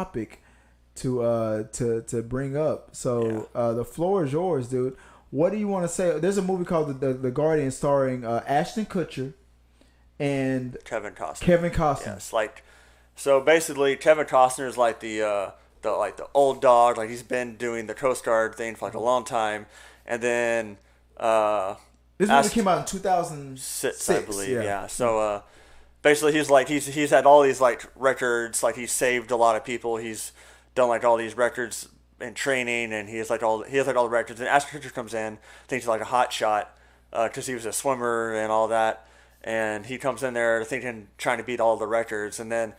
topic to bring up. So the floor is yours, dude. What do you want to say? There's a movie called The Guardian starring Ashton Kutcher and Kevin Costner. Yes, so basically Kevin Costner is like the old dog. Like he's been doing the Coast Guard thing for like a long time, and then this movie came out in 2006, I believe. Yeah. So basically he's had all these like records. Like he's saved a lot of people. He's done like all these records in training, and he has like all the records. And Ashton Kutcher comes in, thinks he's like a hot shot because he was a swimmer and all that. And he comes in there thinking, trying to beat all the records, and then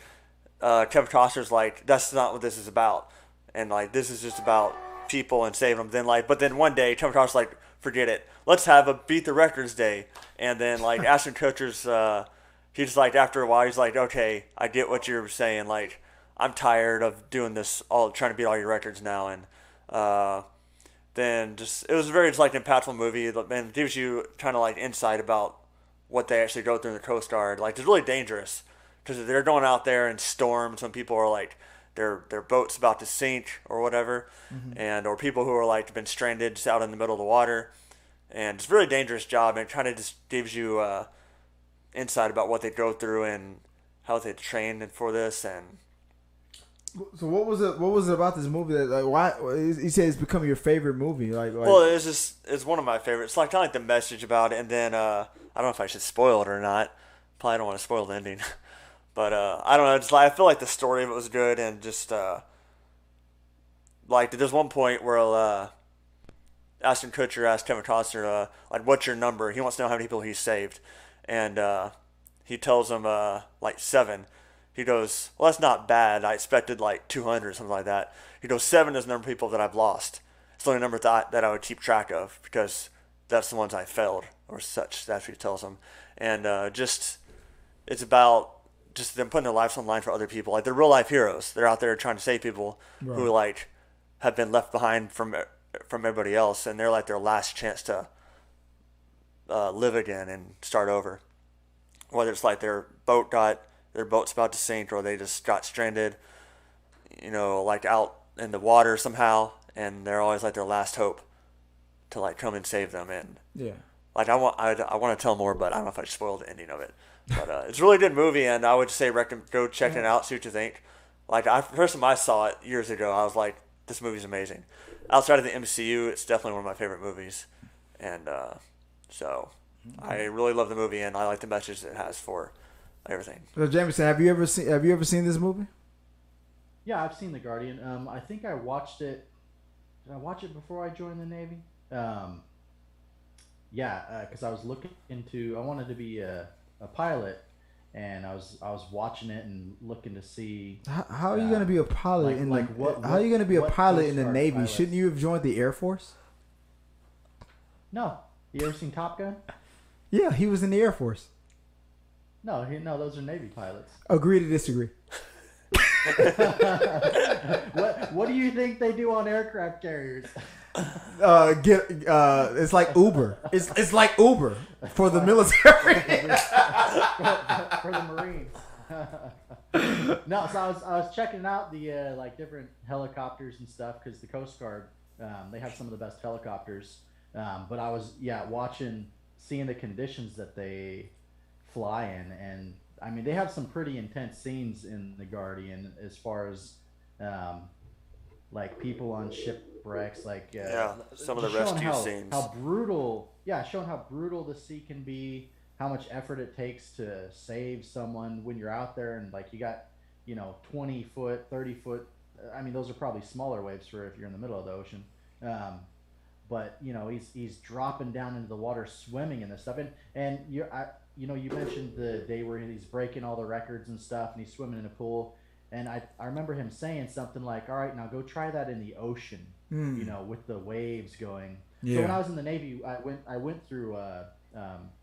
Kevin Costner's like, "That's not what this is about," and like, this is just about people and saving them. But then one day, Kevin Costner's like, "Forget it, let's have a beat the records day." And then like Ashton Kutcher's, he's like, after a while, he's like, "Okay, I get what you're saying. Like, I'm tired of doing this, all trying to beat all your records now." And then just it was a very just like impactful movie, and gives you kind of like insight about what they actually go through in the Coast Guard. Like, it's really dangerous because they're going out there in storms when people are like their boat's about to sink or whatever, and or people who are like been stranded just out in the middle of the water, and it's a really dangerous job, and it kind of just gives you insight about what they go through and how they train for this. And so what was it about this movie that like why you say it's become your favorite movie? Like well, it's one of my favorites. It's like kind of like the message about it, and then I don't know if I should spoil it or not. Probably don't want to spoil the ending, but I don't know. It's like I feel like the story of it was good, and just like there's one point where Ashton Kutcher asked Kevin Costner like, "What's your number?" He wants to know how many people he's saved, and he tells him like 7. He goes, "Well, that's not bad. I expected like 200 or something like that." He goes, "7 is the number of people that I've lost. It's the only number that I would keep track of because that's the ones I failed or such." That's what he tells him. And just it's about just them putting their lives on the line for other people. Like, they're real life heroes. They're out there trying to save people who like have been left behind from everybody else, and they're like their last chance to live again and start over. Whether it's like their boat's about to sink, or they just got stranded, like out in the water somehow, and they're always like their last hope to like come and save them. And like I want to tell more, but I don't know if I should spoil the ending of it. But it's a really good movie, and I would say go check it out, see what you think. Like, first time I saw it years ago, I was like, this movie's amazing. Outside of the MCU, it's definitely one of my favorite movies, and so I really love the movie, and I like the message it has for everything. So Jameson, have you ever seen this movie? Yeah, I've seen The Guardian. I think I watched it. Did I watch it before I joined the Navy? Because I was looking into. I wanted to be a pilot, and I was watching it and looking to see. How are you going to be a pilot how are you going to be a pilot in the Navy? Pilots? Shouldn't you have joined the Air Force? No, you ever seen Top Gun? Yeah, he was in the Air Force. No, those are Navy pilots. Agree to disagree. What do you think they do on aircraft carriers? It's like Uber. It's like Uber for the military. for the Marines. No, so I was checking out the like different helicopters and stuff, because the Coast Guard they have some of the best helicopters. But I was seeing the conditions that they fly in, and I mean, they have some pretty intense scenes in The Guardian as far as like people on shipwrecks, like some of the rescue scenes. How brutal, showing how brutal the sea can be, how much effort it takes to save someone when you're out there, and like you got 20 foot, 30 foot. I mean, those are probably smaller waves for if you're in the middle of the ocean. But he's dropping down into the water, swimming in this stuff, and you mentioned the day where he's breaking all the records and stuff, and he's swimming in a pool. And I remember him saying something like, "All right, now go try that in the ocean," with the waves going. Yeah. So when I was in the Navy, I went through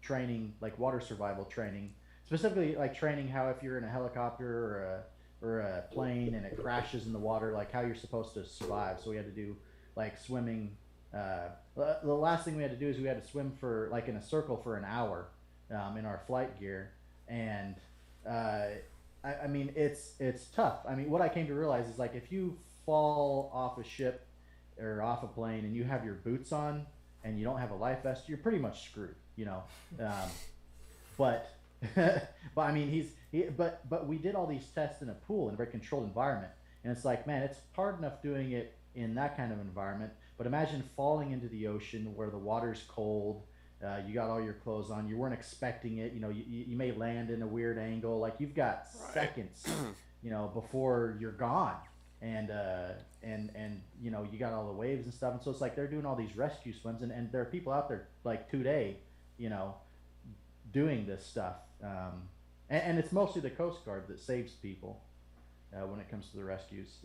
training, like water survival training, specifically like training how if you're in a helicopter or a plane and it crashes in the water, like how you're supposed to survive. So we had to do like swimming. The last thing we had to do is we had to swim for like in a circle for an hour in our flight gear, and I mean, it's tough. I mean, what I came to realize is like if you fall off a ship or off a plane and you have your boots on and you don't have a life vest, you're pretty much screwed, you know. But but I mean, but we did all these tests in a pool in a very controlled environment, and it's like, man, it's hard enough doing it in that kind of environment. But imagine falling into the ocean where the water's cold. You got all your clothes on. You weren't expecting it. You know, you may land in a weird angle. Like you've got seconds, you know, before you're gone, and you know, you got all the waves and stuff. And so it's like they're doing all these rescue swims, and there are people out there like today, you know, doing this stuff. And it's mostly the Coast Guard that saves people when it comes to the rescues.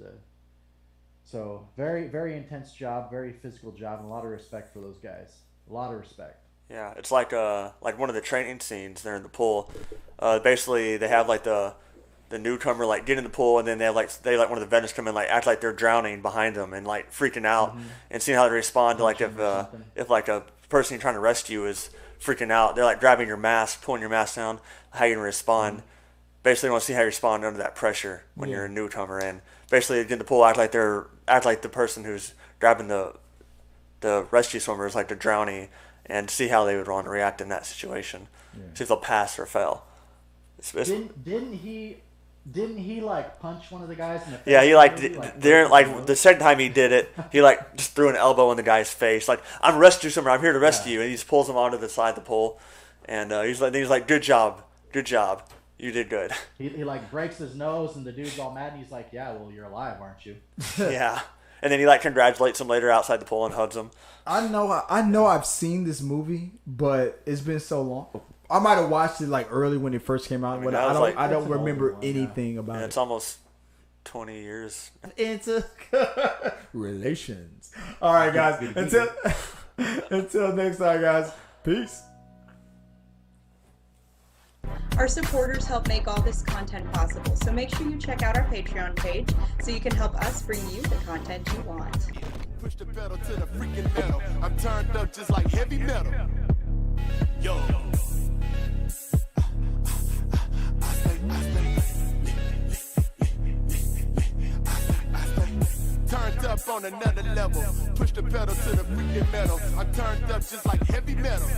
So very, very intense job, very physical job, and a lot of respect for those guys. A lot of respect. Yeah, it's like one of the training scenes there in the pool. Basically, they have like the newcomer like get in the pool, and then they have like one of the veterans come in like act like they're drowning behind them and like freaking out, and seeing how they respond to like if like a person you're trying to rescue is freaking out, they're like grabbing your mask, pulling your mask down. How you gonna respond? Basically, want to see how you respond under that pressure when you're a newcomer. And basically, get in the pool, act like the person who's grabbing the rescue swimmer is like they're drowning. And see how they would want to react in that situation. Yeah. See if they'll pass or fail. Didn't he like punch one of the guys in the face? Yeah, he like the second time he did it, he like just threw an elbow in the guy's face. Like, I'm a rescue swimmer. I'm here to rescue you. And he just pulls him onto the side of the pool, and he's like, good job, you did good. He like breaks his nose, and the dude's all mad, and he's like, yeah, well, you're alive, aren't you? Yeah. And then he like congratulates him later outside the pool and hugs him. I know I've seen this movie, but it's been so long. I might have watched it like early when it first came out, but I don't remember anything about it. It's almost 20 years into relations. All right, guys. Until next time, guys. Peace. Our supporters help make all this content possible, so make sure you check out our Patreon page so you can help us bring you the content you want. Push the pedal to the freaking metal. I'm turned up just like heavy metal. Yo. Turned up on another level. Push the pedal to the freaking metal. I'm turned up just like heavy metal.